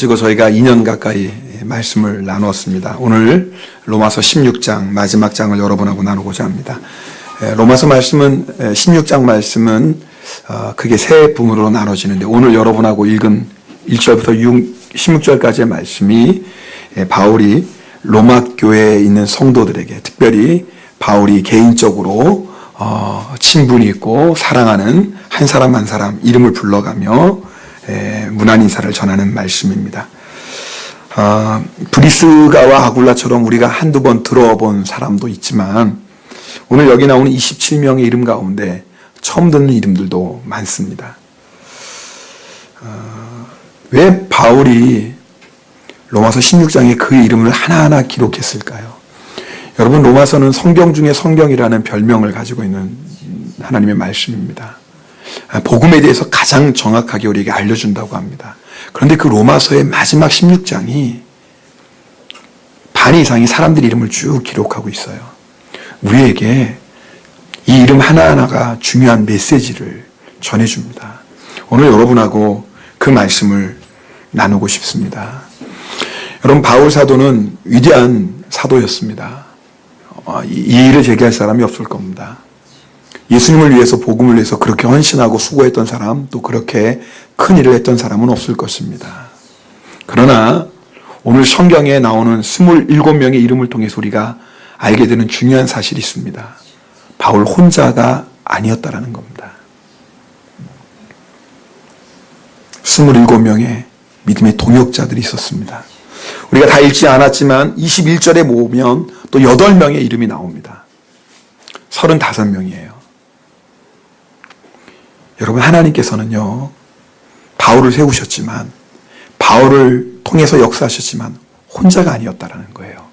지금 저희가 2년 가까이 말씀을 나누었습니다. 오늘 로마서 16장 마지막 장을 여러분하고 나누고자 합니다. 로마서 말씀은 16장 말씀은 크게 세 부분으로 나눠지는데 오늘 여러분하고 읽은 1절부터 16절까지의 말씀이 바울이 로마 교회에 있는 성도들에게 특별히 바울이 개인적으로 친분이 있고 사랑하는 한 사람 한 사람 이름을 불러가며 문안 인사를 전하는 말씀입니다. 브리스가와 아굴라처럼 우리가 한두 번 들어본 사람도 있지만 오늘 여기 나오는 27명의 이름 가운데 처음 듣는 이름들도 많습니다. 왜 바울이 로마서 16장에 그 이름을 하나하나 기록했을까요? 여러분, 로마서는 성경 중에 성경이라는 별명을 가지고 있는 하나님의 말씀입니다. 복음에 대해서 가장 정확하게 우리에게 알려준다고 합니다. 그런데 그 로마서의 마지막 16장이 반 이상이 사람들 이름을 쭉 기록하고 있어요. 우리에게 이 이름 하나하나가 중요한 메시지를 전해줍니다. 오늘 여러분하고 그 말씀을 나누고 싶습니다. 여러분, 바울 사도는 위대한 사도였습니다. 이 일을 제기할 사람이 없을 겁니다. 예수님을 위해서 복음을 위해서 그렇게 헌신하고 수고했던 사람, 또 그렇게 큰 일을 했던 사람은 없을 것입니다. 그러나 오늘 성경에 나오는 27명의 이름을 통해서 우리가 알게 되는 중요한 사실이 있습니다. 바울 혼자가 아니었다라는 겁니다. 27명의 믿음의 동역자들이 있었습니다. 우리가 다 읽지 않았지만 21절에 모으면 또 8명의 이름이 나옵니다. 35명이에요. 여러분, 하나님께서는요, 바울을 세우셨지만, 바울을 통해서 역사하셨지만, 혼자가 아니었다라는 거예요.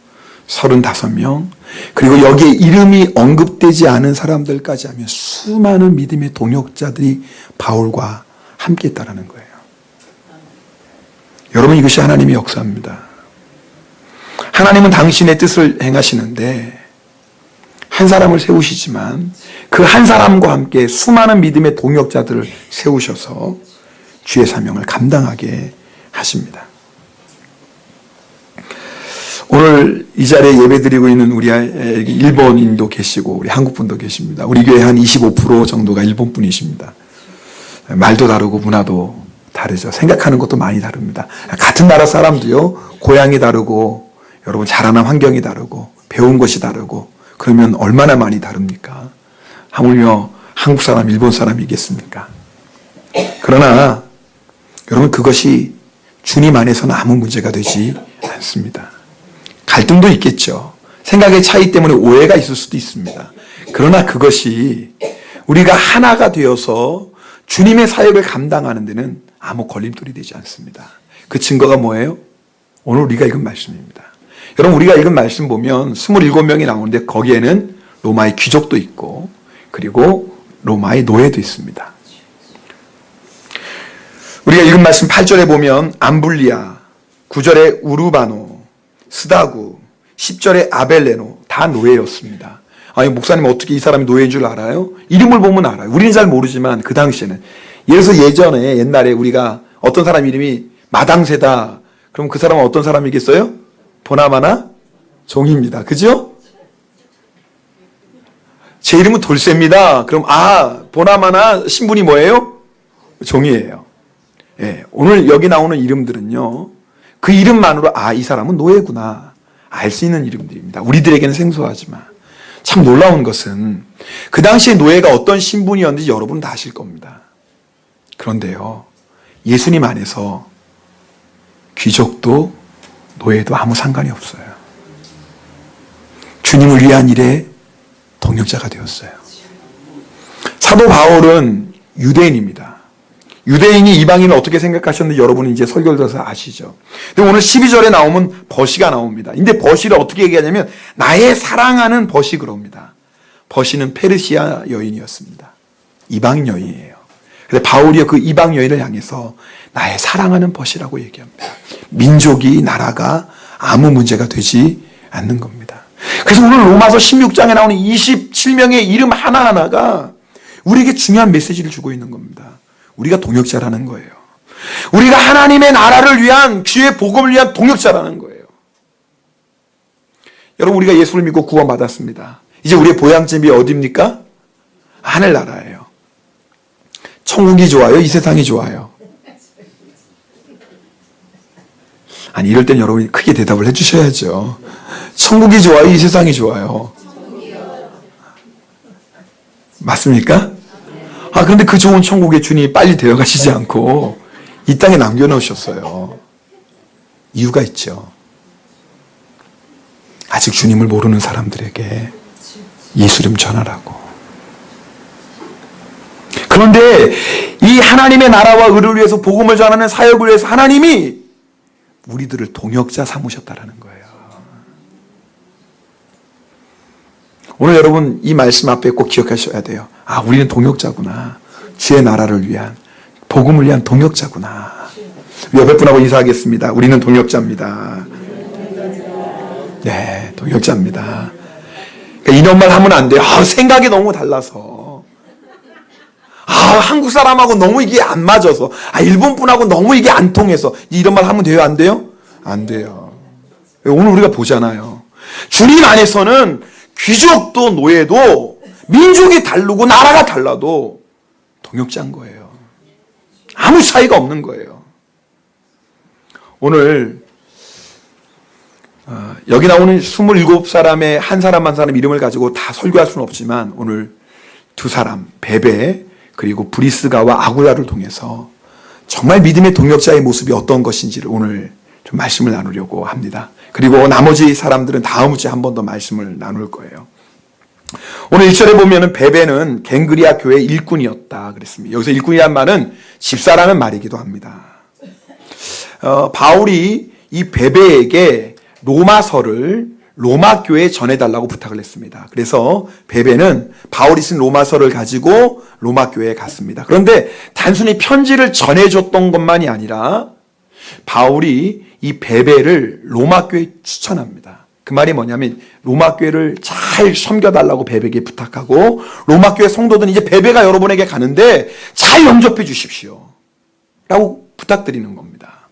35명, 그리고 여기에 이름이 언급되지 않은 사람들까지 하면 수많은 믿음의 동역자들이 바울과 함께 했다라는 거예요. 여러분, 이것이 하나님의 역사입니다. 하나님은 당신의 뜻을 행하시는데, 한 사람을 세우시지만 그 한 사람과 함께 수많은 믿음의 동역자들을 세우셔서 주의 사명을 감당하게 하십니다. 오늘 이 자리에 예배드리고 있는 우리 일본인도 계시고 우리 한국분도 계십니다. 우리 교회 한 25% 정도가 일본 분이십니다. 말도 다르고 문화도 다르죠. 생각하는 것도 많이 다릅니다. 같은 나라 사람도요, 고향이 다르고 여러분 자라난 환경이 다르고 배운 것이 다르고 그러면 얼마나 많이 다릅니까? 하물며 한국 사람, 일본 사람이겠습니까? 그러나 여러분, 그것이 주님 안에서는 아무 문제가 되지 않습니다. 갈등도 있겠죠. 생각의 차이 때문에 오해가 있을 수도 있습니다. 그러나 그것이 우리가 하나가 되어서 주님의 사역을 감당하는 데는 아무 걸림돌이 되지 않습니다. 그 증거가 뭐예요? 오늘 우리가 읽은 말씀입니다. 여러분, 우리가 읽은 말씀 보면 27명이 나오는데 거기에는 로마의 귀족도 있고 그리고 로마의 노예도 있습니다. 우리가 읽은 말씀 8절에 보면 암블리아, 9절에 우르바노, 스다구, 10절에 아벨레노 다 노예였습니다. 아니, 목사님 어떻게 이 사람이 노예인 줄 알아요? 이름을 보면 알아요. 우리는 잘 모르지만 그 당시에는. 예를 들어서 옛날에 우리가 어떤 사람 이름이 마당새다. 그럼 그 사람은 어떤 사람이겠어요? 보나마나 종입니다. 그죠? 제 이름은 돌쇠입니다. 그럼 보나마나 신분이 뭐예요? 종이에요. 예, 오늘 여기 나오는 이름들은요, 그 이름만으로 이 사람은 노예구나 알 수 있는 이름들입니다. 우리들에게는 생소하지만 참 놀라운 것은 그 당시에 노예가 어떤 신분이었는지 여러분은 다 아실 겁니다. 그런데요, 예수님 안에서 귀족도 노예도 아무 상관이 없어요. 주님을 위한 일에 동역자가 되었어요. 사도 바울은 유대인입니다. 유대인이 이방인을 어떻게 생각하셨는지 여러분은 이제 설교를 들어서 아시죠. 근데 오늘 12절에 나오면 버시가 나옵니다. 근데 버시를 어떻게 얘기하냐면 나의 사랑하는 버시 그럽니다. 버시는 페르시아 여인이었습니다. 이방 여인이에요. 근데 바울이 그 이방 여인을 향해서 나의 사랑하는 버시라고 얘기합니다. 민족이, 나라가 아무 문제가 되지 않는 겁니다. 그래서 오늘 로마서 16장에 나오는 27명의 이름 하나하나가 우리에게 중요한 메시지를 주고 있는 겁니다. 우리가 동역자라는 거예요. 우리가 하나님의 나라를 위한, 주의 복음을 위한 동역자라는 거예요. 여러분, 우리가 예수를 믿고 구원받았습니다. 이제 우리의 보양집이 어디입니까? 하늘나라예요. 천국이 좋아요? 이 세상이 좋아요? 아니, 이럴 땐 여러분이 크게 대답을 해주셔야죠. 천국이 좋아요? 이 세상이 좋아요? 맞습니까? 그런데 그 좋은 천국에 주님이 빨리 데려가시지 않고 이 땅에 남겨놓으셨어요. 이유가 있죠. 아직 주님을 모르는 사람들에게 예수 이름 전하라고. 그런데 이 하나님의 나라와 의를 위해서 복음을 전하는 사역을 위해서 하나님이 우리들을 동역자 삼으셨다라는 거예요. 오늘 여러분 이 말씀 앞에 꼭 기억하셔야 돼요. 우리는 동역자구나. 주의 나라를 위한, 복음을 위한 동역자구나. 옆에 분하고 인사하겠습니다. 우리는 동역자입니다. 네, 동역자입니다. 그러니까 이런 말 하면 안 돼요. 생각이 너무 달라서. 한국 사람하고 너무 이게 안 맞아서. 일본 분하고 너무 이게 안 통해서. 이런 말 하면 돼요? 안 돼요? 안 돼요. 오늘 우리가 보잖아요. 주님 안에서는 귀족도 노예도 민족이 다르고 나라가 달라도 동역자인 거예요. 아무 차이가 없는 거예요. 오늘 여기 나오는 27사람의 한 사람 한 사람 이름을 가지고 다 설교할 수는 없지만 오늘 두 사람, 베베 그리고 브리스가와 아굴라를 통해서 정말 믿음의 동역자의 모습이 어떤 것인지를 오늘 좀 말씀을 나누려고 합니다. 그리고 나머지 사람들은 다음 주에 한 번 더 말씀을 나눌 거예요. 오늘 1절에 보면은 베베는 갱그리아 교회 일꾼이었다 그랬습니다. 여기서 일꾼이란 말은 집사라는 말이기도 합니다. 바울이 이 베베에게 로마서를 로마 교회에 전해달라고 부탁을 했습니다. 그래서 베베는 바울이 쓴 로마서를 가지고 로마 교회에 갔습니다. 그런데 단순히 편지를 전해줬던 것만이 아니라 바울이 이 베베를 로마 교회에 추천합니다. 그 말이 뭐냐면 로마 교회를 잘 섬겨달라고 베베에게 부탁하고 로마 교회 성도들은 이제 베베가 여러분에게 가는데 잘 영접해 주십시오 라고 부탁드리는 겁니다.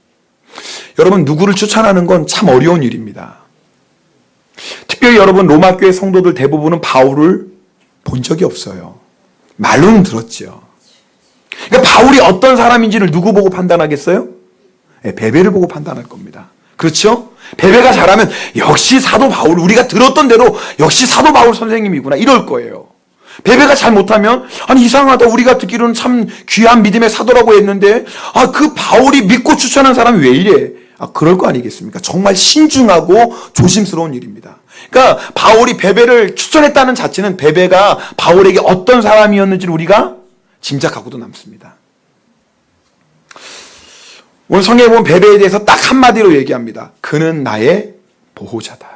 여러분, 누구를 추천하는 건 참 어려운 일입니다. 특별히 여러분, 로마 교회 성도들 대부분은 바울을 본 적이 없어요. 말로는 들었죠. 그러니까 바울이 어떤 사람인지를 누구 보고 판단하겠어요? 베베를 보고 판단할 겁니다. 그렇죠? 베베가 잘하면 역시 사도 바울, 우리가 들었던 대로 역시 사도 바울 선생님이구나 이럴 거예요. 베베가 잘 못하면 이상하다, 우리가 듣기로는 참 귀한 믿음의 사도라고 했는데 그 바울이 믿고 추천한 사람이 왜 이래? 그럴 거 아니겠습니까? 정말 신중하고 조심스러운 일입니다. 그러니까 바울이 베베를 추천했다는 자체는 베베가 바울에게 어떤 사람이었는지를 우리가 짐작하고도 남습니다. 오늘 성경에 보면 베베에 대해서 딱 한마디로 얘기합니다. 그는 나의 보호자다.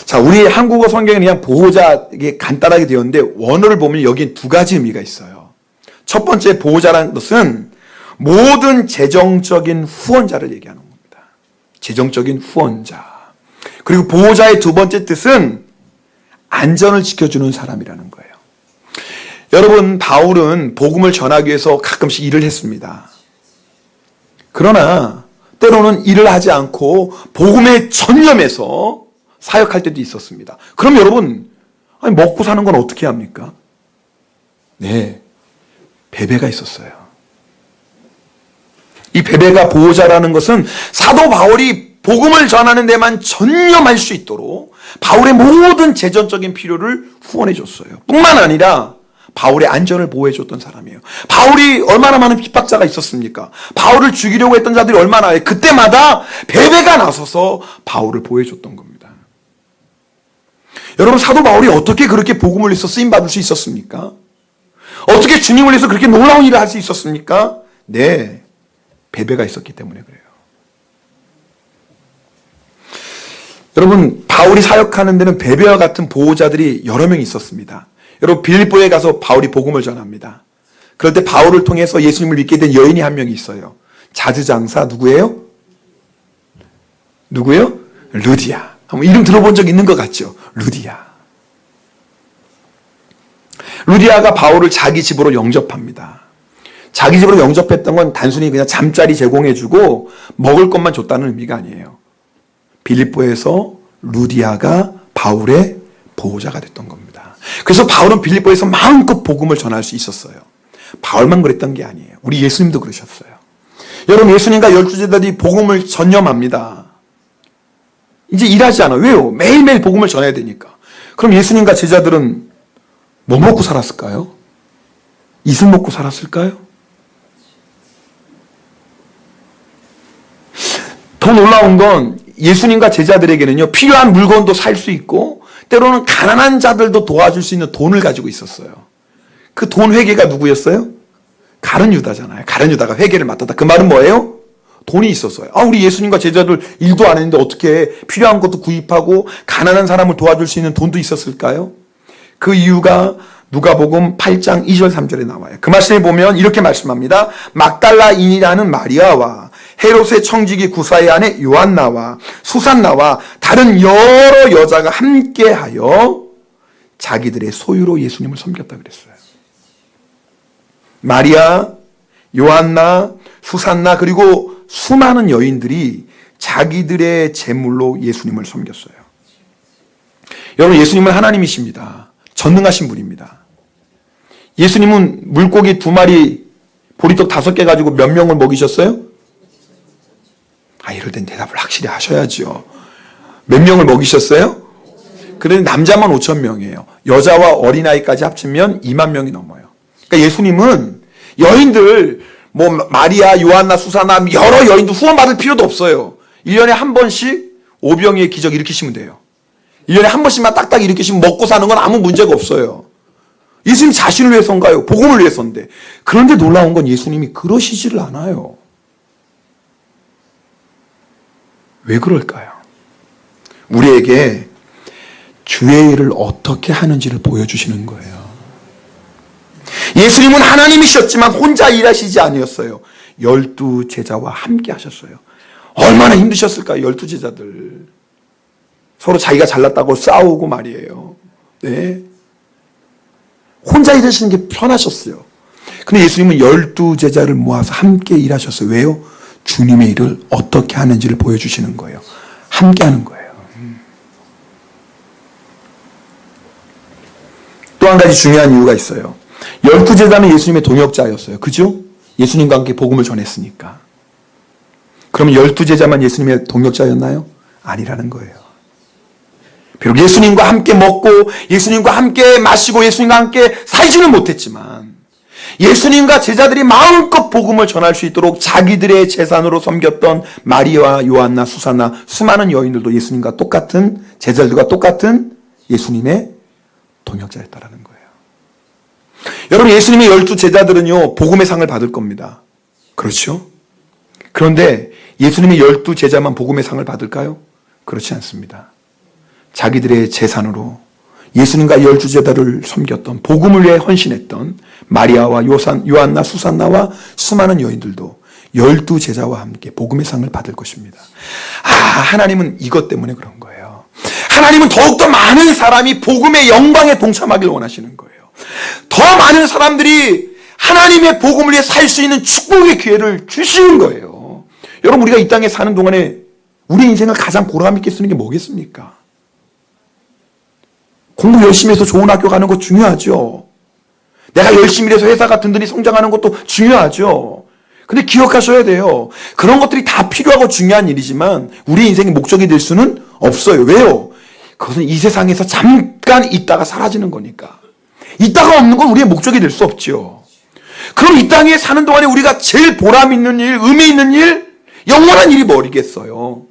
자, 우리 한국어 성경에 그냥 보호자, 이게 간단하게 되었는데 원어를 보면 여기에 두 가지 의미가 있어요. 첫 번째 보호자라는 것은 모든 재정적인 후원자를 얘기하는 겁니다. 재정적인 후원자. 그리고 보호자의 두 번째 뜻은 안전을 지켜주는 사람이라는 거예요. 여러분, 바울은 복음을 전하기 위해서 가끔씩 일을 했습니다. 그러나 때로는 일을 하지 않고 복음에 전념해서 사역할 때도 있었습니다. 그럼 여러분, 먹고 사는 건 어떻게 합니까? 네, 베베가 있었어요. 이 베베가 보호자라는 것은 사도 바울이 복음을 전하는 데만 전념할 수 있도록 바울의 모든 재정적인 필요를 후원해 줬어요. 뿐만 아니라 바울의 안전을 보호해 줬던 사람이에요. 바울이 얼마나 많은 핍박자가 있었습니까? 바울을 죽이려고 했던 자들이 얼마나, 그때마다 베베가 나서서 바울을 보호해 줬던 겁니다. 여러분, 사도 바울이 어떻게 그렇게 복음을 위해서 쓰임받을 수 있었습니까? 어떻게 주님을 위해서 그렇게 놀라운 일을 할 수 있었습니까? 네, 베베가 있었기 때문에 그래요. 여러분, 바울이 사역하는 데는 베베와 같은 보호자들이 여러 명 있었습니다. 여러분, 빌립보에 가서 바울이 복음을 전합니다. 그럴 때 바울을 통해서 예수님을 믿게 된 여인이 한 명이 있어요. 자주장사 누구예요? 누구예요? 루디아. 한번 이름 들어본 적 있는 것 같죠? 루디아. 루디아가 바울을 자기 집으로 영접합니다. 자기 집으로 영접했던 건 단순히 그냥 잠자리 제공해주고 먹을 것만 줬다는 의미가 아니에요. 빌립보에서 루디아가 바울의 보호자가 됐던 겁니다. 그래서 바울은 빌립보에서 마음껏 복음을 전할 수 있었어요. 바울만 그랬던 게 아니에요. 우리 예수님도 그러셨어요. 여러분, 예수님과 12제자들이 복음을 전념합니다. 이제 일하지 않아. 왜요? 매일매일 복음을 전해야 되니까. 그럼 예수님과 제자들은 뭐 먹고 살았을까요? 이슬 먹고 살았을까요? 더 놀라운 건 예수님과 제자들에게는요, 필요한 물건도 살 수 있고 때로는 가난한 자들도 도와줄 수 있는 돈을 가지고 있었어요. 그 돈 회계가 누구였어요? 가룟 유다잖아요. 가룟 유다가 회계를 맡았다. 그 말은 뭐예요? 돈이 있었어요. 우리 예수님과 제자들 일도 안 했는데 어떻게 필요한 것도 구입하고 가난한 사람을 도와줄 수 있는 돈도 있었을까요? 그 이유가 누가복음 8장 2절 3절에 나와요. 그 말씀에 보면 이렇게 말씀합니다. 막달라인이라는 마리아와 헤롯의 청지기 구사의 아내 요한나와 수산나와 다른 여러 여자가 함께하여 자기들의 소유로 예수님을 섬겼다 그랬어요. 마리아, 요한나, 수산나 그리고 수많은 여인들이 자기들의 재물로 예수님을 섬겼어요. 여러분, 예수님은 하나님이십니다. 전능하신 분입니다. 예수님은 물고기 2마리, 보리떡 5개 가지고 몇 명을 먹이셨어요? 이럴 땐 대답을 확실히 하셔야죠. 몇 명을 먹이셨어요? 그런데 남자만 5,000명이에요. 여자와 어린아이까지 합치면 2만 명이 넘어요. 그러니까 예수님은 여인들, 마리아, 요한나, 수사나 여러 여인도 후원받을 필요도 없어요. 1년에 한 번씩 오병이의 기적 일으키시면 돼요. 1년에 한 번씩만 딱딱 일으키시면 먹고 사는 건 아무 문제가 없어요. 예수님 자신을 위해서인가요? 복음을 위해서인데. 그런데 놀라운 건 예수님이 그러시지를 않아요. 왜 그럴까요? 우리에게 주의 일을 어떻게 하는지를 보여주시는 거예요. 예수님은 하나님이셨지만 혼자 일하시지 아니었어요. 12제자와 함께 하셨어요. 얼마나 힘드셨을까요? 12제자들. 서로 자기가 잘났다고 싸우고 말이에요. 네. 혼자 일하시는 게 편하셨어요. 근데 예수님은 12제자를 모아서 함께 일하셨어요. 왜요? 주님의 일을 어떻게 하는지를 보여주시는 거예요. 함께 하는 거예요. 또 한 가지 중요한 이유가 있어요. 12제자는 예수님의 동역자였어요. 그죠? 예수님과 함께 복음을 전했으니까. 그러면 12제자만 예수님의 동역자였나요? 아니라는 거예요. 비록 예수님과 함께 먹고 예수님과 함께 마시고 예수님과 함께 살지는 못했지만 예수님과 제자들이 마음껏 복음을 전할 수 있도록 자기들의 재산으로 섬겼던 마리아와 요한나, 수사나 수많은 여인들도 예수님과 똑같은, 제자들과 똑같은 예수님의 동역자였다라는 거예요. 여러분, 예수님의 12제자들은요 복음의 상을 받을 겁니다. 그렇죠? 그런데 예수님의 12제자만 복음의 상을 받을까요? 그렇지 않습니다. 자기들의 재산으로 예수님과 12제자를 섬겼던, 복음을 위해 헌신했던 마리아와 요한나, 수산나와 수많은 여인들도 12제자와 함께 복음의 상을 받을 것입니다. 하나님은 이것 때문에 그런 거예요. 하나님은 더욱더 많은 사람이 복음의 영광에 동참하길 원하시는 거예요. 더 많은 사람들이 하나님의 복음을 위해 살 수 있는 축복의 기회를 주시는 거예요. 여러분, 우리가 이 땅에 사는 동안에 우리 인생을 가장 보람 있게 쓰는 게 뭐겠습니까? 공부 열심히 해서 좋은 학교 가는 거 중요하죠. 내가 열심히 해서 회사가 든든히 성장하는 것도 중요하죠. 근데 기억하셔야 돼요. 그런 것들이 다 필요하고 중요한 일이지만 우리 인생의 목적이 될 수는 없어요. 왜요? 그것은 이 세상에서 잠깐 있다가 사라지는 거니까. 있다가 없는 건 우리의 목적이 될 수 없죠. 그럼 이 땅에 사는 동안에 우리가 제일 보람 있는 일, 의미 있는 일, 영원한 일이 뭐겠어요?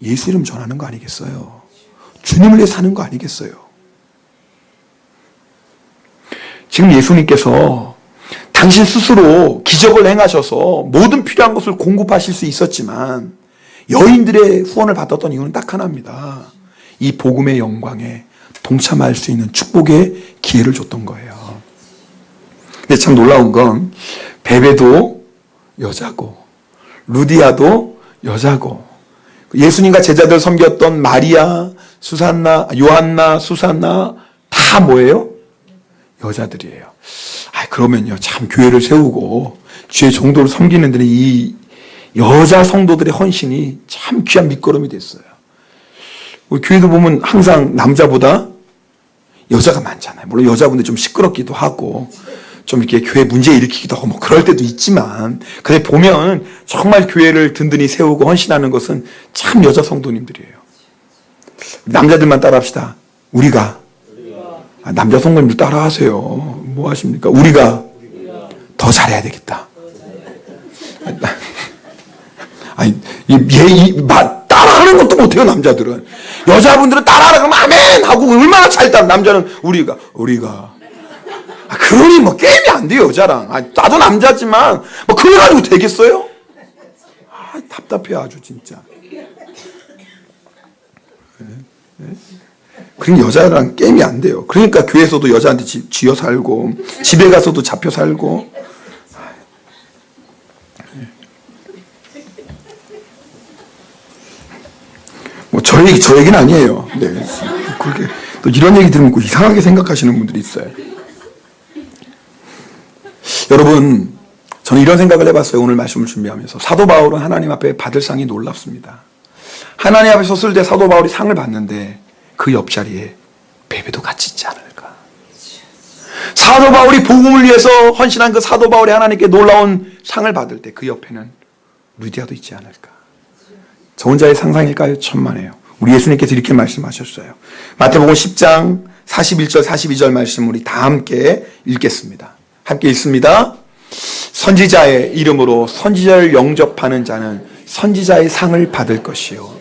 예수 이름 전하는 거 아니겠어요? 주님을 위해 사는 거 아니겠어요? 지금 예수님께서 당신 스스로 기적을 행하셔서 모든 필요한 것을 공급하실 수 있었지만 여인들의 후원을 받았던 이유는 딱 하나입니다. 이 복음의 영광에 동참할 수 있는 축복의 기회를 줬던 거예요. 근데 참 놀라운 건 베베도 여자고 루디아도 여자고 예수님과 제자들 섬겼던 마리아, 요한나, 수산나 다 뭐예요? 여자들이에요. 그러면요, 참 교회를 세우고 주의 종도를 섬기는 데는 이 여자 성도들의 헌신이 참 귀한 밑거름이 됐어요. 우리 교회도 보면 항상 남자보다 여자가 많잖아요. 물론 여자분들 좀 시끄럽기도 하고 좀 이렇게 교회 문제 일으키기도 하고 뭐 그럴 때도 있지만, 근데 보면 정말 교회를 든든히 세우고 헌신하는 것은 참 여자 성도님들이에요. 남자들만 따라합시다. 우리가. 남자 성도님들 따라하세요. 뭐 하십니까? 우리가 더 잘해야 되겠다. 아니, 따라하는 것도 못해요, 남자들은. 여자분들은 따라하라 그러면 아멘! 하고 얼마나 잘 따라. 남자는 우리가. 그러니 뭐 게임이 안 돼요, 여자랑. 나도 남자지만, 뭐 그래가지고 되겠어요? 답답해, 아주 진짜. 그러니까 여자랑 게임이 안 돼요. 그러니까 교회에서도 여자한테 쥐어 살고, 집에 가서도 잡혀 살고. 뭐 저 얘기는 아니에요. 네. 그렇게 또 이런 얘기 들으면 이상하게 생각하시는 분들이 있어요. 여러분, 저는 이런 생각을 해봤어요. 오늘 말씀을 준비하면서. 사도 바울은 하나님 앞에 받을 상이 놀랍습니다. 하나님 앞에 섰을 때 사도 바울이 상을 받는데 그 옆자리에 베베도 같이 있지 않을까. 사도 바울이 복음을 위해서 헌신한 그 사도 바울이 하나님께 놀라운 상을 받을 때 그 옆에는 루디아도 있지 않을까. 저 혼자의 상상일까요? 천만에요. 우리 예수님께서 이렇게 말씀하셨어요. 마태복음 10장 41절 42절 말씀 우리 다 함께 읽겠습니다. 함께 읽습니다. 선지자의 이름으로 선지자를 영접하는 자는 선지자의 상을 받을 것이요,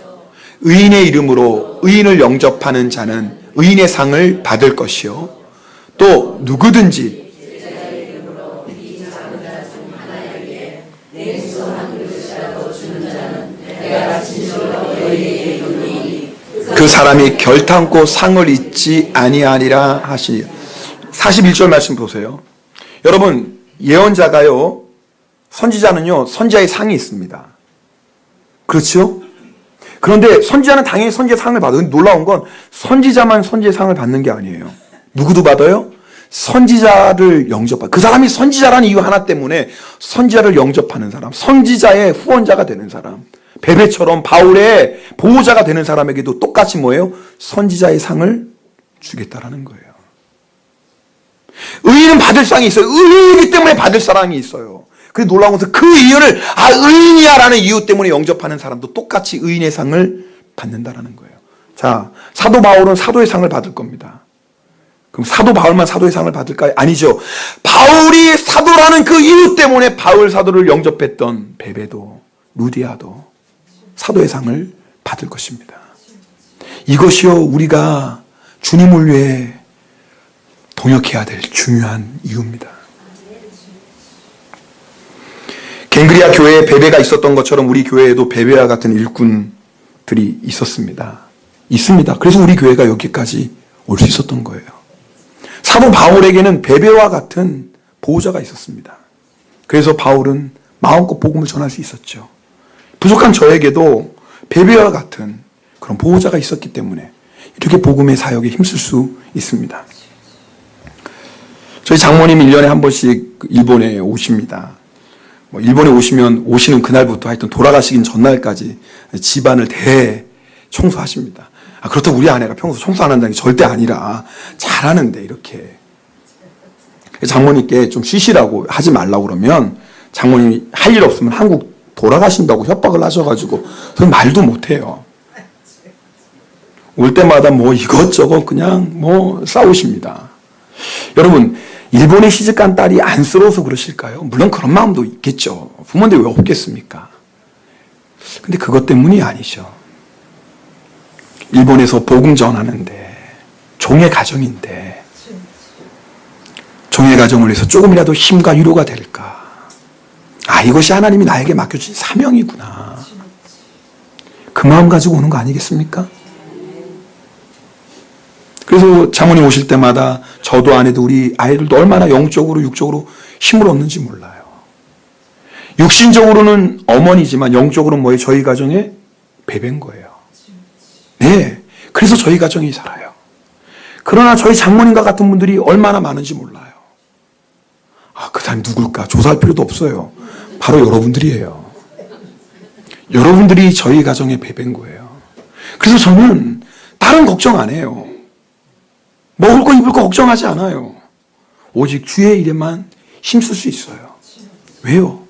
의인의 이름으로 의인을 영접하는 자는 의인의 상을 받을 것이요, 또 누구든지 그 사람이 결탄코 상을 잊지 아니하리라 하시니. 41절 말씀 보세요. 여러분, 예언자가요, 선지자는요, 선지자의 상이 있습니다. 그렇죠? 그런데 선지자는 당연히 선지자 상을 받아요. 놀라운 건 선지자만 선지자 상을 받는 게 아니에요. 누구도 받아요? 선지자를 영접하는, 그 사람이 선지자라는 이유 하나 때문에 선지자를 영접하는 사람, 선지자의 후원자가 되는 사람, 베베처럼 바울의 보호자가 되는 사람에게도 똑같이 뭐예요? 선지자의 상을 주겠다라는 거예요. 의인은 받을 상이 있어요. 의인이기 때문에 받을 사랑이 있어요. 근데 놀라운 것은 그 이유를 의인이야 라는 이유 때문에 영접하는 사람도 똑같이 의인의 상을 받는다라는 거예요. 자, 사도 바울은 사도의 상을 받을 겁니다. 그럼 사도 바울만 사도의 상을 받을까요? 아니죠. 바울이 사도라는 그 이유 때문에 바울 사도를 영접했던 베베도 루디아도 사도의 상을 받을 것입니다. 이것이요, 우리가 주님을 위해 동역해야 될 중요한 이유입니다. 갱그리아 교회에 베베가 있었던 것처럼 우리 교회에도 베베와 같은 일꾼들이 있습니다. 그래서 우리 교회가 여기까지 올 수 있었던 거예요. 사도 바울에게는 베베와 같은 보호자가 있었습니다. 그래서 바울은 마음껏 복음을 전할 수 있었죠. 부족한 저에게도 베베와 같은 그런 보호자가 있었기 때문에 이렇게 복음의 사역에 힘쓸 수 있습니다. 저희 장모님 1년에 한 번씩 일본에 오십니다. 일본에 오시는 그날부터 하여튼 돌아가시긴 전날까지 집안을 대청소하십니다. 그렇다고 우리 아내가 평소 청소 안 한다는 게 절대 아니라 잘하는데, 이렇게 장모님께 좀 쉬시라고 하지 말라고 그러면 장모님이 할 일 없으면 한국 돌아가신다고 협박을 하셔가지고 저는 말도 못해요. 올 때마다 뭐 이것저것 그냥 뭐 싸우십니다. 여러분, 일본에 시집간 딸이 안쓰러워서 그러실까요? 물론 그런 마음도 있겠죠. 부모인데 왜 없겠습니까? 근데 그것 때문이 아니죠. 일본에서 복음 전하는데 종의 가정인데 종의 가정을 위해서 조금이라도 힘과 위로가 될까? 이것이 하나님이 나에게 맡겨주신 사명이구나. 그 마음 가지고 오는 거 아니겠습니까? 그래서 장모님 오실 때마다 저도 아내도 우리 아이들도 얼마나 영적으로 육적으로 힘을 얻는지 몰라요. 육신적으로는 어머니지만 영적으로는 뭐예요? 저희 가정의 베베인 거예요. 네, 그래서 저희 가정이 살아요. 그러나 저희 장모님과 같은 분들이 얼마나 많은지 몰라요. 그 사람이 누굴까? 조사할 필요도 없어요. 바로 여러분들이에요. 여러분들이 저희 가정의 배배인 거예요. 그래서 저는 다른 걱정 안 해요. 먹을 거 입을 거 걱정하지 않아요. 오직 주의 일에만 힘쓸 수 있어요. 왜요?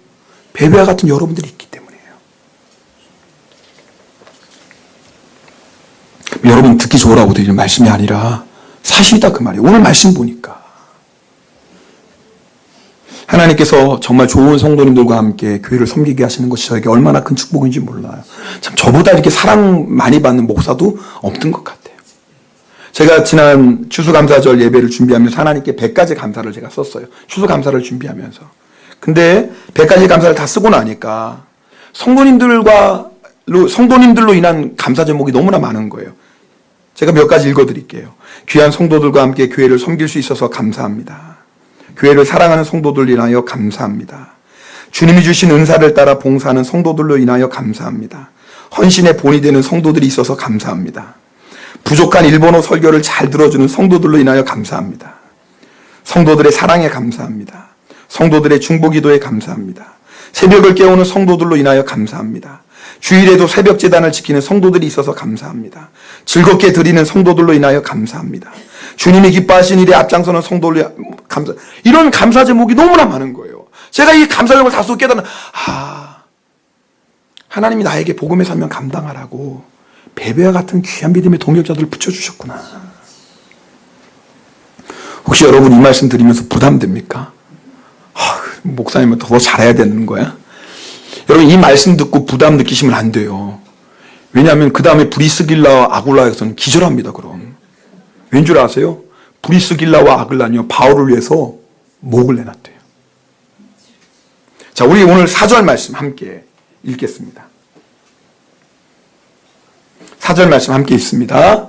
배배와 같은 여러분들이 있기 때문이에요. 여러분 듣기 좋으라고 드리는 말씀이 아니라 사실이다 그 말이에요. 오늘 말씀 보니까 하나님께서 정말 좋은 성도님들과 함께 교회를 섬기게 하시는 것이 저에게 얼마나 큰 축복인지 몰라요. 참 저보다 이렇게 사랑 많이 받는 목사도 없는 것 같아요. 제가 지난 추수감사절 예배를 준비하면서 하나님께 100가지 감사를 제가 썼어요. 추수감사를 준비하면서. 근데 100가지 감사를 다 쓰고 나니까 성도님들로 인한 감사 제목이 너무나 많은 거예요. 제가 몇 가지 읽어드릴게요. 귀한 성도들과 함께 교회를 섬길 수 있어서 감사합니다. 교회를 사랑하는 성도들 인하여 감사합니다. 주님이 주신 은사를 따라 봉사하는 성도들로 인하여 감사합니다. 헌신의 본이 되는 성도들이 있어서 감사합니다. 부족한 일본어 설교를 잘 들어주는 성도들로 인하여 감사합니다. 성도들의 사랑에 감사합니다. 성도들의 중보기도에 감사합니다. 새벽을 깨우는 성도들로 인하여 감사합니다. 주일에도 새벽 제단을 지키는 성도들이 있어서 감사합니다. 즐겁게 드리는 성도들로 인하여 감사합니다. 주님이 기뻐하신 일에 앞장서는 성도들로 감사. 이런 감사 제목이 너무나 많은 거예요. 제가 이 감사 제목을 다 쓰고 깨달은 하나님이 나에게 복음의 사명 감당하라고 배배와 같은 귀한 믿음의 동역자들을 붙여주셨구나. 혹시 여러분 이 말씀 드리면서 부담됩니까? 목사님은 더 잘해야 되는 거야? 여러분 이 말씀 듣고 부담 느끼시면 안 돼요. 왜냐하면 그 다음에 브리스길라와 아굴라에서는 기절합니다. 그럼 왠 줄 아세요? 브리스길라와 아굴라는요 바울을 위해서 목을 내놨대요. 자, 우리 오늘 4절 말씀 함께 읽겠습니다. 4절 말씀 함께 읽습니다.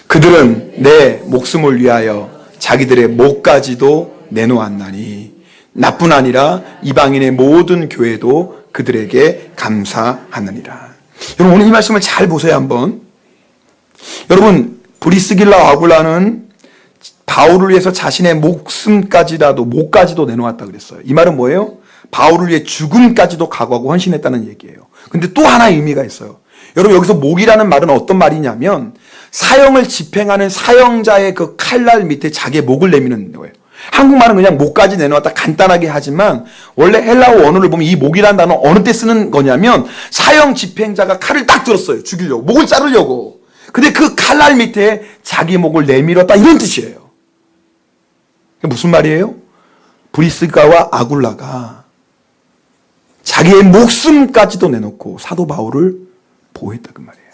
그들은 내 목숨을 위하여 자기들의 목까지도 내놓았나니 나뿐 아니라 이방인의 모든 교회도 그들에게 감사하느니라. 여러분 오늘 이 말씀을 잘 보세요 한번. 여러분 브리스길라 아굴라는 바울을 위해서 자신의 목까지도 내놓았다 그랬어요. 이 말은 뭐예요? 바울을 위해 죽음까지도 각오하고 헌신했다는 얘기예요. 근데 또 하나의 의미가 있어요. 여러분 여기서 목이라는 말은 어떤 말이냐면 사형을 집행하는 사형자의 그 칼날 밑에 자기의 목을 내미는 거예요. 한국말은 그냥 목까지 내놓았다 간단하게 하지만 원래 헬라어 원어를 보면 이 목이라는 단어 어느 때 쓰는 거냐면 사형 집행자가 칼을 딱 들었어요. 죽이려고. 목을 자르려고. 근데 그 칼날 밑에 자기 목을 내밀었다 이런 뜻이에요. 무슨 말이에요? 브리스가와 아굴라가 자기의 목숨까지도 내놓고 사도 바울을 보호했다 그 말이에요.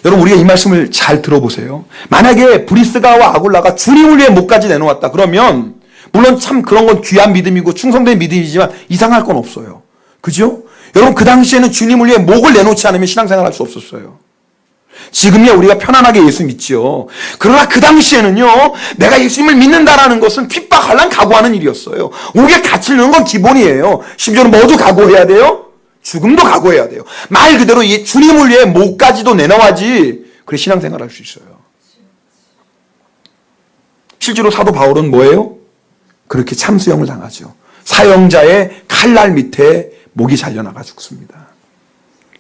여러분 우리가 이 말씀을 잘 들어보세요. 만약에 브리스가와 아굴라가 주님을 위해 목까지 내놓았다 그러면 물론 참 그런 건 귀한 믿음이고 충성된 믿음이지만 이상할 건 없어요. 그죠? 여러분 그 당시에는 주님을 위해 목을 내놓지 않으면 신앙생활 할 수 없었어요. 지금이야 우리가 편안하게 예수 믿지요. 그러나 그 당시에는요 내가 예수님을 믿는다라는 것은 핍박하려면 각오하는 일이었어요. 옥에 갇히는 건 기본이에요. 심지어는 뭐도 각오해야 돼요? 죽음도 각오해야 돼요. 말 그대로 주님을 위해 목까지도 내놔야지 그래 신앙생활 할 수 있어요. 실제로 사도 바울은 뭐예요? 그렇게 참수형을 당하죠. 사형자의 칼날 밑에 목이 잘려나가 죽습니다.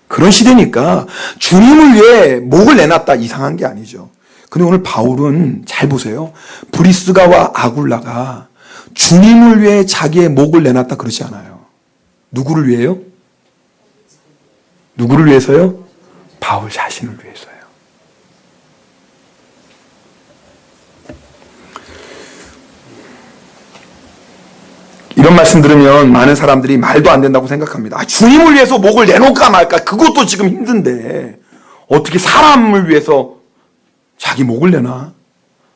그런 시대니까 주님을 위해 목을 내놨다 이상한 게 아니죠. 근데 오늘 바울은 잘 보세요. 브리스가와 아굴라가 주님을 위해 자기의 목을 내놨다 그러지 않아요. 누구를 위해요? 누구를 위해서요? 바울 자신을 위해서요. 이런 말씀 들으면 많은 사람들이 말도 안 된다고 생각합니다. 주님을 위해서 목을 내놓을까 말까 그것도 지금 힘든데 어떻게 사람을 위해서 자기 목을 내놔?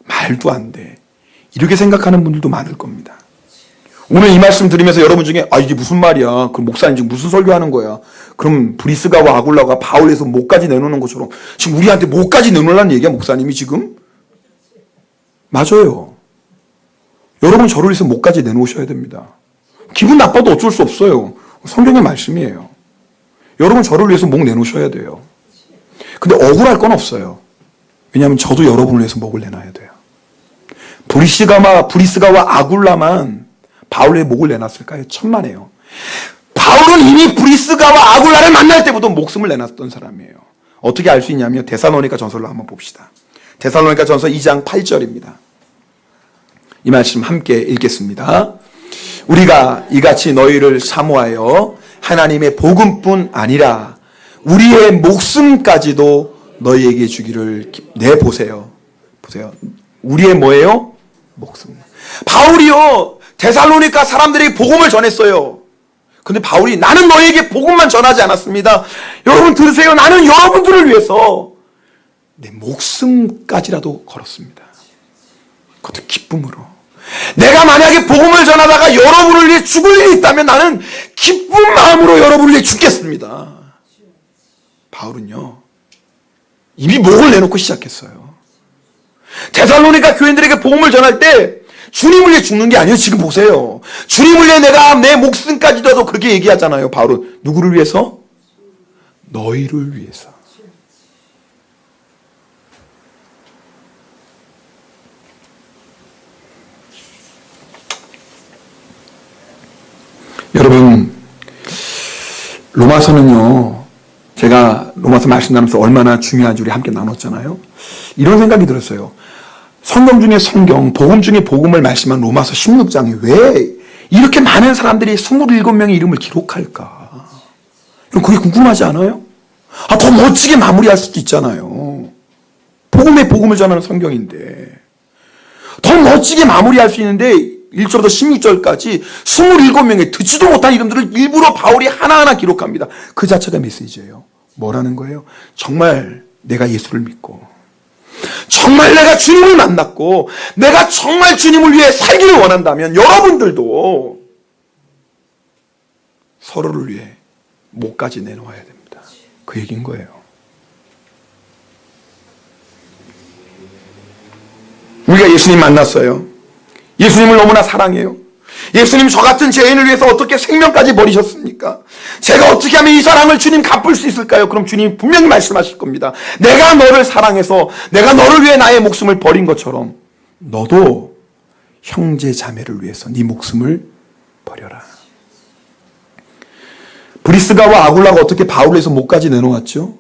말도 안 돼. 이렇게 생각하는 분들도 많을 겁니다. 오늘 이 말씀 들으면서 여러분 중에 이게 무슨 말이야? 그럼 목사님 지금 무슨 설교하는 거야? 그럼 브리스가와 아굴라가 바울에서 목까지 내놓는 것처럼 지금 우리한테 목까지 내놓으라는 얘기야 목사님이 지금? 맞아요. 여러분 저를 위해서 목까지 내놓으셔야 됩니다. 기분 나빠도 어쩔 수 없어요. 성경의 말씀이에요. 여러분 저를 위해서 목 내놓으셔야 돼요. 근데 억울할 건 없어요. 왜냐하면 저도 여러분을 위해서 목을 내놔야 돼요. 브리스가와 아굴라만 바울의 목을 내놨을까요? 천만에요. 바울은 이미 브리스가와 아굴라를 만날 때부터 목숨을 내놨던 사람이에요. 어떻게 알 수 있냐면 데살로니가 전서를 한번 봅시다. 데살로니가 전서 2장 8절입니다. 이 말씀 함께 읽겠습니다. 우리가 이같이 너희를 사모하여 하나님의 복음뿐 아니라 우리의 목숨까지도 너희에게 주기를 보세요. 우리의 뭐예요? 목숨. 바울이요 데살로니가 사람들에게 복음을 전했어요. 근데 바울이 나는 너희에게 복음만 전하지 않았습니다. 여러분 들으세요. 나는 여러분들을 위해서 내 목숨까지라도 걸었습니다. 그것도 기쁨으로. 내가 만약에 복음을 전하다가 여러분을 위해 죽을 일이 있다면 나는 기쁜 마음으로 여러분을 위해 죽겠습니다. 바울은요 이미 목을 내놓고 시작했어요. 데살로니가 교인들에게 복음을 전할 때 주님을 위해 죽는 게 아니에요. 지금 보세요. 주님을 위해 내가 내 목숨까지도 그렇게 얘기하잖아요. 바울은 누구를 위해서? 너희를 위해서. 여러분 로마서는요 제가 로마서 말씀 나누면서 얼마나 중요한지 우리 함께 나눴잖아요. 이런 생각이 들었어요. 성경 중에 성경, 복음 중에 복음을 말씀한 로마서 16장에 왜 이렇게 많은 사람들이 27명의 이름을 기록할까? 그게 궁금하지 않아요? 더 멋지게 마무리할 수도 있잖아요. 복음의 복음을 전하는 성경인데 더 멋지게 마무리할 수 있는데 1절부터 16절까지 27명의 듣지도 못한 이름들을 일부러 바울이 하나하나 기록합니다. 그 자체가 메시지예요. 뭐라는 거예요? 정말 내가 예수를 믿고 정말 내가 주님을 만났고 내가 정말 주님을 위해 살기를 원한다면 여러분들도 서로를 위해 목까지 내놓아야 됩니다. 그 얘기인 거예요. 우리가 예수님 만났어요. 예수님을 너무나 사랑해요. 예수님 저 같은 죄인을 위해서 어떻게 생명까지 버리셨습니까? 제가 어떻게 하면 이 사랑을 주님 갚을 수 있을까요? 그럼 주님 분명히 말씀하실 겁니다. 내가 너를 사랑해서 내가 너를 위해 나의 목숨을 버린 것처럼 너도 형제 자매를 위해서 네 목숨을 버려라. 브리스가와 아굴라가 어떻게 바울을 위해서 목까지 내놓았죠?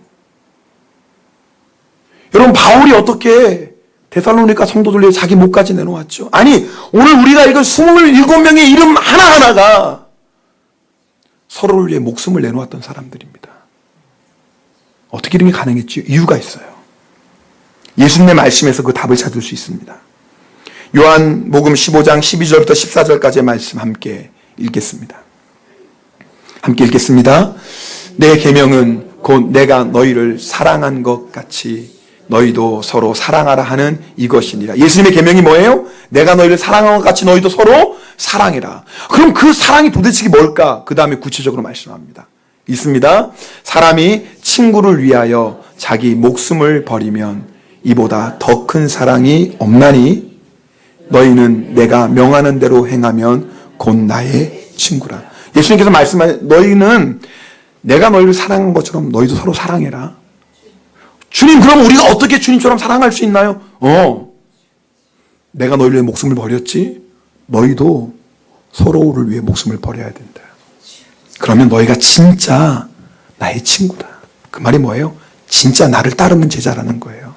여러분 바울이 어떻게 데살로니가 성도들 위해 자기 목까지 내놓았죠. 아니 오늘 우리가 읽은 27명의 이름 하나하나가 서로를 위해 목숨을 내놓았던 사람들입니다. 어떻게 이런 게 가능했죠? 이유가 있어요. 예수님의 말씀에서 그 답을 찾을 수 있습니다. 요한복음 15장 12절부터 14절까지의 말씀 함께 읽겠습니다. 함께 읽겠습니다. 내 계명은 곧 내가 너희를 사랑한 것 같이 너희도 서로 사랑하라 하는 이것이니라. 예수님의 계명이 뭐예요? 내가 너희를 사랑한 것 같이 너희도 서로 사랑해라. 그럼 그 사랑이 도대체 뭘까? 그 다음에 구체적으로 말씀합니다. 있습니다. 사람이 친구를 위하여 자기 목숨을 버리면 이보다 더 큰 사랑이 없나니 너희는 내가 명하는 대로 행하면 곧 나의 친구라. 예수님께서 말씀하신 너희는 내가 너희를 사랑한 것처럼 너희도 서로 사랑해라. 주님 그럼 우리가 어떻게 주님처럼 사랑할 수 있나요? 내가 너희를 위해 목숨을 버렸지 너희도 서로를 위해 목숨을 버려야 된다. 그러면 너희가 진짜 나의 친구다. 그 말이 뭐예요? 진짜 나를 따르는 제자라는 거예요.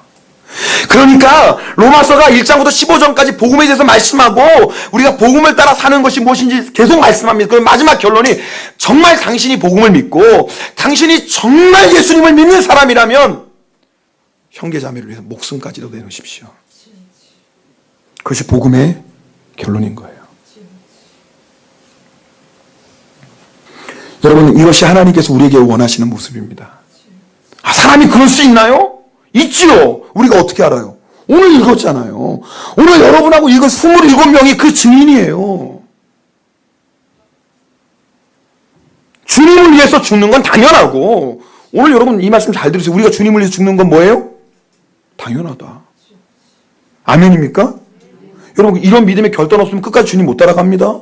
그러니까 로마서가 1장부터 15장까지 복음에 대해서 말씀하고 우리가 복음을 따라 사는 것이 무엇인지 계속 말씀합니다. 그럼 마지막 결론이 정말 당신이 복음을 믿고 당신이 정말 예수님을 믿는 사람이라면 형제자매를 위해서 목숨까지도 내놓으십시오. 그것이 복음의 결론인 거예요. 여러분 이것이 하나님께서 우리에게 원하시는 모습입니다. 사람이 그럴 수 있나요? 있지요. 우리가 어떻게 알아요? 오늘 읽었잖아요. 오늘 여러분하고 읽은 27명이 그 증인이에요. 주님을 위해서 죽는 건 당연하고 오늘 여러분 이 말씀 잘 들으세요. 우리가 주님을 위해서 죽는 건 뭐예요? 당연하다. 아멘입니까? 여러분 이런 믿음의 결단 없으면 끝까지 주님 못 따라갑니다.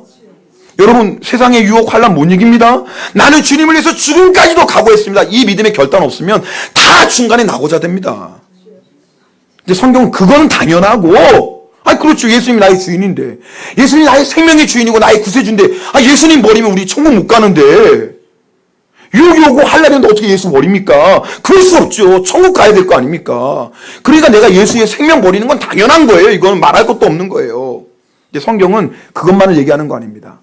여러분 세상의 유혹 환난 못 이깁니다. 나는 주님을 위해서 죽음까지도 각오했습니다. 이 믿음의 결단 없으면 다 중간에 나고자 됩니다. 근데 성경은 그건 당연하고 아, 그렇죠. 예수님이 나의 주인인데. 예수님이 나의 생명의 주인이고 나의 구세주인데. 아, 예수님 버리면 우리 천국 못 가는데. 유혹이 오고 한라는데 어떻게 예수 버립니까? 그럴 수 없죠. 천국 가야 될 거 아닙니까? 그러니까 내가 예수의 생명 버리는 건 당연한 거예요. 이건 말할 것도 없는 거예요. 근데 성경은 그것만을 얘기하는 거 아닙니다.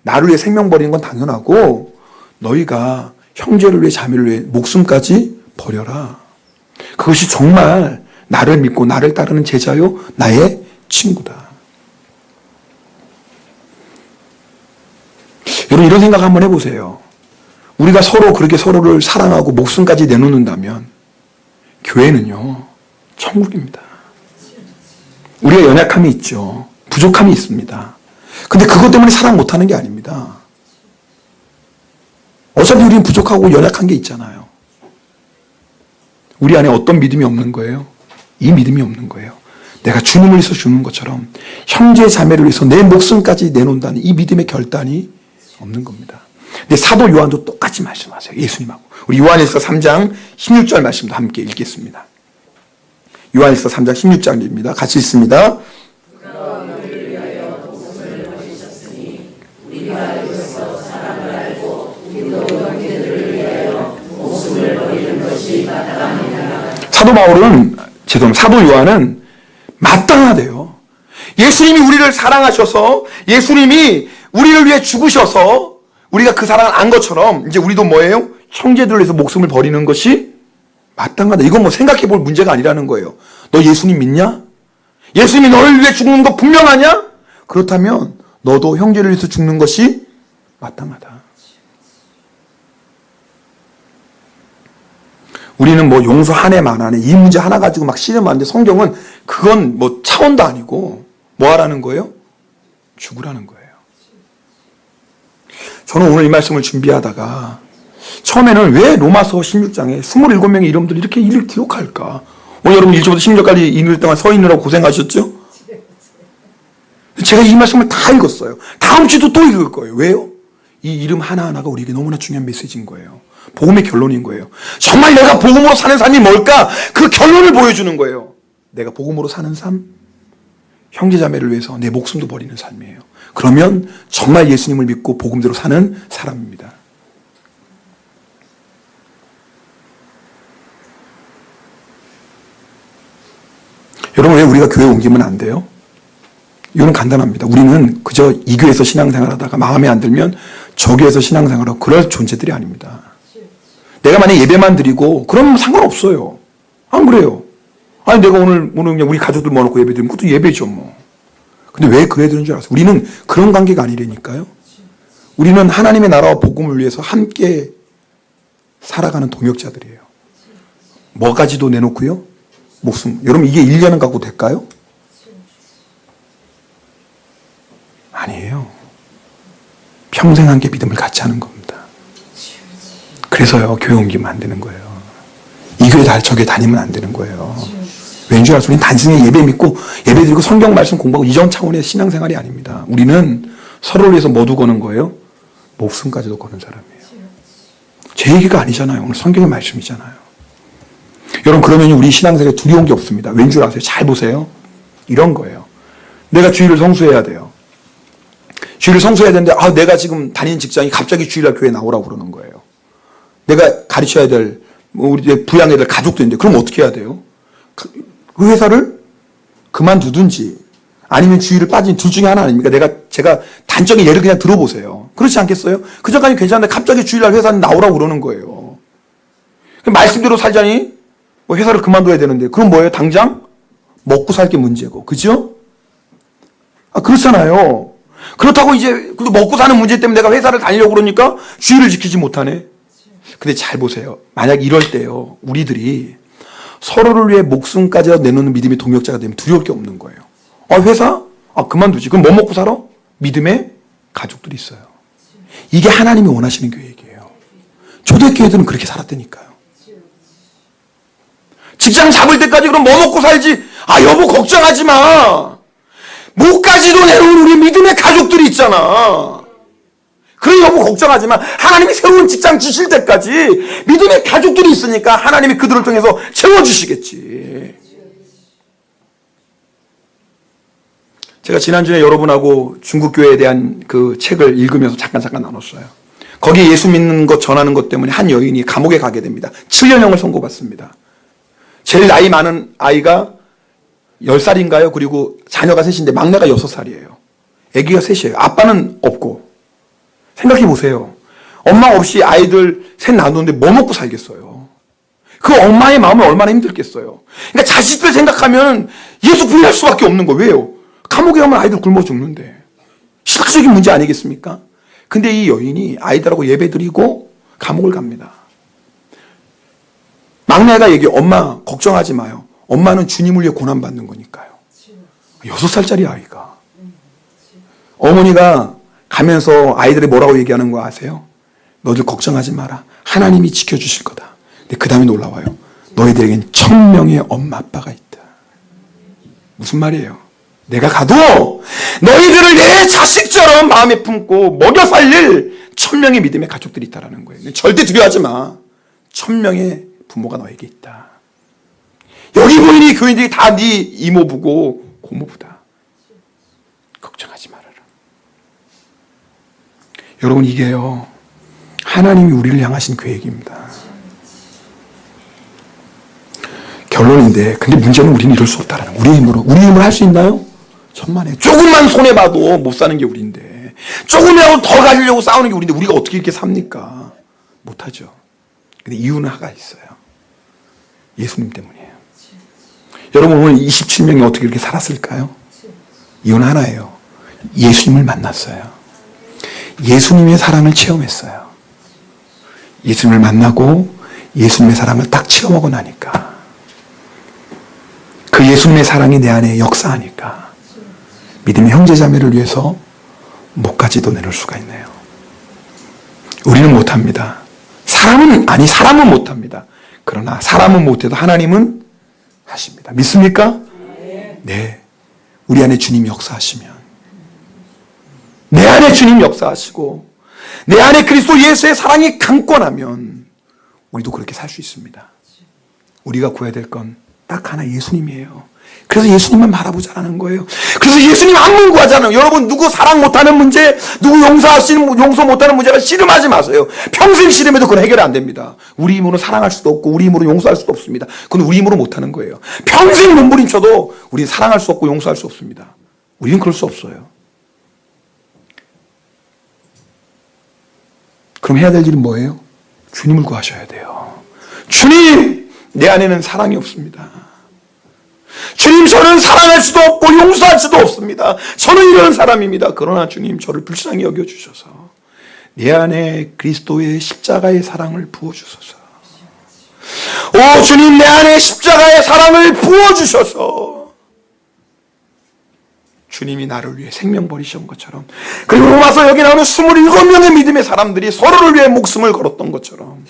나를 위해 생명 버리는 건 당연하고 너희가 형제를 위해 자매를 위해 목숨까지 버려라. 그것이 정말 나를 믿고 나를 따르는 제자요 나의 친구다. 여러분 이런 생각 한번 해보세요. 우리가 서로 그렇게 서로를 사랑하고 목숨까지 내놓는다면 교회는요 천국입니다. 우리가 연약함이 있죠. 부족함이 있습니다. 근데 그것 때문에 사랑 못하는 게 아닙니다. 어차피 우리는 부족하고 연약한 게 있잖아요. 우리 안에 어떤 믿음이 없는 거예요? 이 믿음이 없는 거예요. 내가 주님을 위해서 죽는 것처럼 형제 자매를 위해서 내 목숨까지 내놓는다는 이 믿음의 결단이 없는 겁니다. 근데 사도 요한도 똑같이 말씀하세요. 예수님하고. 우리 요한일서 3장 16절 말씀도 함께 읽겠습니다. 요한일서 3장 16절입니다. 같이 읽습니다. 사도 요한은 마땅하대요. 예수님이 우리를 사랑하셔서 예수님이 우리를 위해 죽으셔서 우리가 그 사랑을 안 것처럼 이제 우리도 뭐예요? 형제들을 위해서 목숨을 버리는 것이 마땅하다. 이건 뭐 생각해 볼 문제가 아니라는 거예요. 너 예수님 믿냐? 예수님이 너를 위해 죽는 거 분명하냐? 그렇다면 너도 형제를 위해서 죽는 것이 마땅하다. 우리는 뭐 용서 한 해만 하네. 이 문제 하나 가지고 막 씨름하는데 성경은 그건 뭐 차원도 아니고 뭐 하라는 거예요? 죽으라는 거예요. 저는 오늘 이 말씀을 준비하다가 처음에는 왜 로마서 16장에 27명의 이름들을 이렇게 기록할까? 오늘 여러분 1절부터 16절까지 읽을 동안 서 있느라고 고생하셨죠? 제가 이 말씀을 다 읽었어요. 다음 주도 또 읽을 거예요. 왜요? 이 이름 하나하나가 우리에게 너무나 중요한 메시지인 거예요. 복음의 결론인 거예요. 정말 내가 복음으로 사는 삶이 뭘까? 그 결론을 보여주는 거예요. 내가 복음으로 사는 삶, 형제자매를 위해서 내 목숨도 버리는 삶이에요. 그러면 정말 예수님을 믿고 복음대로 사는 사람입니다. 여러분 왜 우리가 교회 옮기면 안 돼요? 이유는 간단합니다. 우리는 그저 이 교회에서 신앙생활하다가 마음에 안 들면 저 교회에서 신앙생활하고 그럴 존재들이 아닙니다. 내가 만약 예배만 드리고 그러면 상관없어요. 안 그래요? 아니 내가 오늘 그냥 우리 가족들 모아놓고 예배 드리면 그것도 예배죠 뭐. 근데 왜 그래야 되는 줄 알았어요? 우리는 그런 관계가 아니라니까요. 우리는 하나님의 나라와 복음을 위해서 함께 살아가는 동역자들이에요. 뭐까지도 내놓고요. 목숨. 여러분 이게 1년은 갖고 될까요? 아니에요. 평생 함께 믿음을 같이 하는 겁니다. 그래서요 교회 옮기면 안 되는 거예요. 이 교회 저 교회 다니면 안 되는 거예요. 왠지 알아요? 우리는 단순히 예배 믿고 예배 드리고 성경 말씀 공부하고 이전 차원의 신앙생활이 아닙니다. 우리는 서로를 위해서 뭐도 거는 거예요? 목숨까지도 거는 사람이에요. 제 얘기가 아니잖아요. 오늘 성경의 말씀이잖아요. 여러분 그러면 우리 신앙생활에 두려운 게 없습니다. 왠 줄 아세요? 잘 보세요. 이런 거예요. 내가 주일을 성수해야 돼요. 주일을 성수해야 되는데 내가 지금 다니는 직장이 갑자기 주일날 교회에 나오라고 그러는 거예요. 내가 가르쳐야 될 우리 부양해야 될 가족도 있는데 그럼 어떻게 해야 돼요? 그 회사를 그만두든지 아니면 주일을 빠진 둘 중에 하나 아닙니까? 제가 단적인 예를 그냥 들어보세요. 그렇지 않겠어요? 그전까지 괜찮은데 갑자기 주일날 회사는 나오라고 그러는 거예요. 말씀대로 살자니 뭐 회사를 그만둬야 되는데 그럼 뭐예요? 당장 먹고 살 게 문제고 그죠? 그렇잖아요. 그렇다고 이제 먹고 사는 문제 때문에 내가 회사를 다니려고 그러니까 주일을 지키지 못하네. 근데 잘 보세요. 만약 이럴 때요. 우리들이 서로를 위해 목숨까지 내놓는 믿음의 동역자가 되면 두려울 게 없는 거예요. 회사? 그만두지. 그럼 뭐 먹고 살아? 믿음의 가족들이 있어요. 이게 하나님이 원하시는 교회예요. 초대교회들은 그렇게 살았다니까요. 직장 잡을 때까지 그럼 뭐 먹고 살지? 여보 걱정하지 마. 목까지도 내놓은 우리 믿음의 가족들이 있잖아. 그래 여보 걱정하지 마. 하나님이 새로운 직장 주실 때까지 믿음의 가족들이 있으니까 하나님이 그들을 통해서 채워주시겠지. 제가 지난주에 여러분하고 중국 교회에 대한 그 책을 읽으면서 잠깐 나눴어요. 거기에 예수 믿는 것 전하는 것 때문에 한 여인이 감옥에 가게 됩니다. 7년형을 선고받습니다. 제일 나이 많은 아이가 10살인가요? 그리고 자녀가 셋인데 막내가 6살이에요. 아기가 셋이에요. 아빠는 없고. 생각해 보세요. 엄마 없이 아이들 셋 놔두는데 뭐 먹고 살겠어요? 그 엄마의 마음은 얼마나 힘들겠어요. 그러니까 자식들 생각하면 예수 부인할 수밖에 없는 거예요. 왜요? 감옥에 가면 아이들 굶어 죽는데. 실질적인 문제 아니겠습니까? 근데 이 여인이 아이들하고 예배드리고 감옥을 갑니다. 막내가 얘기해요. 엄마 걱정하지 마요. 엄마는 주님을 위해 고난받는 거니까요. 6살짜리 아이가. 어머니가 가면서 아이들이 뭐라고 얘기하는 거 아세요? 너들 걱정하지 마라. 하나님이 지켜주실 거다. 근데 그 다음에 놀라워요. 너희들에겐 1000명의 엄마 아빠가 있다. 무슨 말이에요? 내가 가도 너희들을 내 자식처럼 마음에 품고 먹여 살릴 1000명의 믿음의 가족들이 있다는 거예요. 절대 두려워하지 마. 1000명의 부모가 너에게 있다. 여기 보이니 교인들이 다 네 이모부고 고모부다. 걱정하지 말아라. 여러분, 이게요, 하나님이 우리를 향하신 계획입니다. 결론인데, 근데 문제는 우리는 이럴 수 없다라는 거예요. 우리 힘으로 할 수 있나요? 천만에. 조금만 손해봐도 못 사는 게 우리인데, 조금이라도 더 가지려고 싸우는 게 우리인데, 우리가 어떻게 이렇게 삽니까? 못하죠. 근데 이유는 하나 있어요. 예수님 때문이에요. 여러분, 오늘 27명이 어떻게 이렇게 살았을까요? 이유는 하나예요. 예수님을 만났어요. 예수님의 사랑을 체험했어요. 예수님을 만나고 예수님의 사랑을 딱 체험하고 나니까, 그 예수님의 사랑이 내 안에 역사하니까 믿음의 형제자매를 위해서 목까지도 내놓을 수가 있네요. 우리는 못합니다. 사람은 못합니다. 그러나 사람은 못해도 하나님은 하십니다. 믿습니까? 네. 우리 안에 주님 역사하시면, 내 안에 주님 역사하시고 내 안에 그리스도 예수의 사랑이 강권하면 우리도 그렇게 살 수 있습니다. 우리가 구해야 될 건 딱 하나, 예수님이에요. 그래서 예수님만 바라보자라는 거예요. 그래서 예수님 안문 구하잖아요. 여러분, 누구 사랑 못하는 문제, 누구 용서 못하는 문제가 씨름하지 마세요. 평생 씨름해도 그건 해결이 안 됩니다. 우리 힘으로 사랑할 수도 없고 우리 힘으로 용서할 수도 없습니다. 그건 우리 힘으로 못하는 거예요. 평생 몸부림쳐도 우리는 사랑할 수 없고 용서할 수 없습니다. 우리는 그럴 수 없어요. 그럼 해야 될 일은 뭐예요? 주님을 구하셔야 돼요. 주님, 내 안에는 사랑이 없습니다. 주님, 저는 사랑할 수도 없고 용서할 수도 없습니다. 저는 이런 사람입니다. 그러나 주님, 저를 불쌍히 여겨주셔서 내 안에 그리스도의 십자가의 사랑을 부어주소서. 오 주님, 내 안에 십자가의 사랑을 부어주셔서 주님이 나를 위해 생명 버리신 것처럼, 그리고 로마서 여기 나오는 27명의 믿음의 사람들이 서로를 위해 목숨을 걸었던 것처럼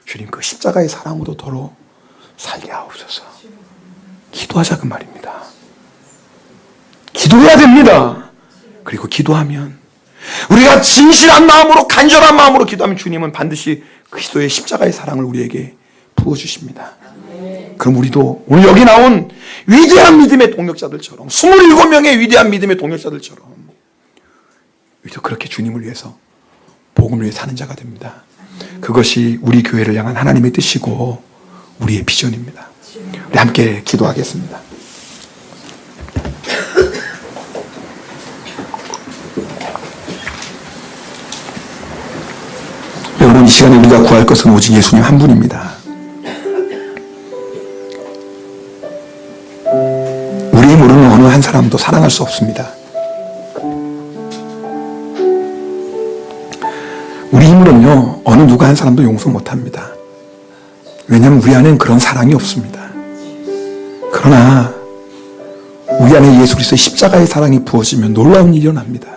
주님, 그 십자가의 사랑으로 더러 살게 하옵소서. 기도하자 그 말입니다. 기도해야 됩니다. 그리고 기도하면, 우리가 진실한 마음으로, 간절한 마음으로 기도하면 주님은 반드시 그리스도의 십자가의 사랑을 우리에게 부어주십니다. 그럼 우리도 오늘 여기 나온 위대한 믿음의 동역자들처럼, 27명의 위대한 믿음의 동역자들처럼 우리도 그렇게 주님을 위해서, 복음을 위해 사는 자가 됩니다. 그것이 우리 교회를 향한 하나님의 뜻이고 우리의 비전입니다. 우리 함께 기도하겠습니다. 여러분, 이 시간에 우리가 구할 것은 오직 예수님 한 분입니다. 우리 힘으로는 어느 한 사람도 사랑할 수 없습니다. 우리 힘으로는요, 어느 누가 한 사람도 용서 못합니다. 왜냐하면 우리 안에는 그런 사랑이 없습니다. 그러나 우리 안에 예수 그리스도의 십자가의 사랑이 부어지면 놀라운 일이 일어납니다.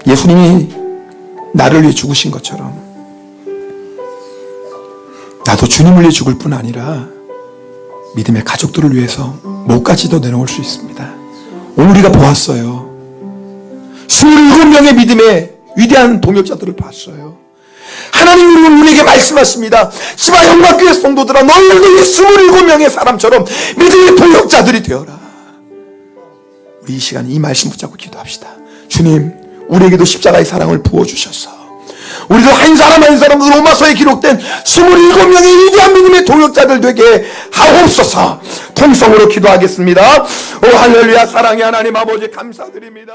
예수님이 나를 위해 죽으신 것처럼 나도 주님을 위해 죽을 뿐 아니라 믿음의 가족들을 위해서 목까지도 내놓을 수 있습니다. 오늘 우리가 보았어요. 27명의 믿음의 위대한 동역자들을 봤어요. 하나님은 우리에게 말씀하십니다. 시바 영광교회 성도들아, 너희들도 이 27명의 사람처럼 믿음의 동역자들이 되어라. 우리 이 시간에 이 말씀 붙잡고 기도합시다. 주님, 우리에게도 십자가의 사랑을 부어주셔서 우리도 한 사람 한 사람 로마서에 기록된 27명의 위대한 믿음의 동역자들 되게 하옵소서. 통성으로 기도하겠습니다. 오 할렐루야. 사랑의 하나님 아버지 감사드립니다.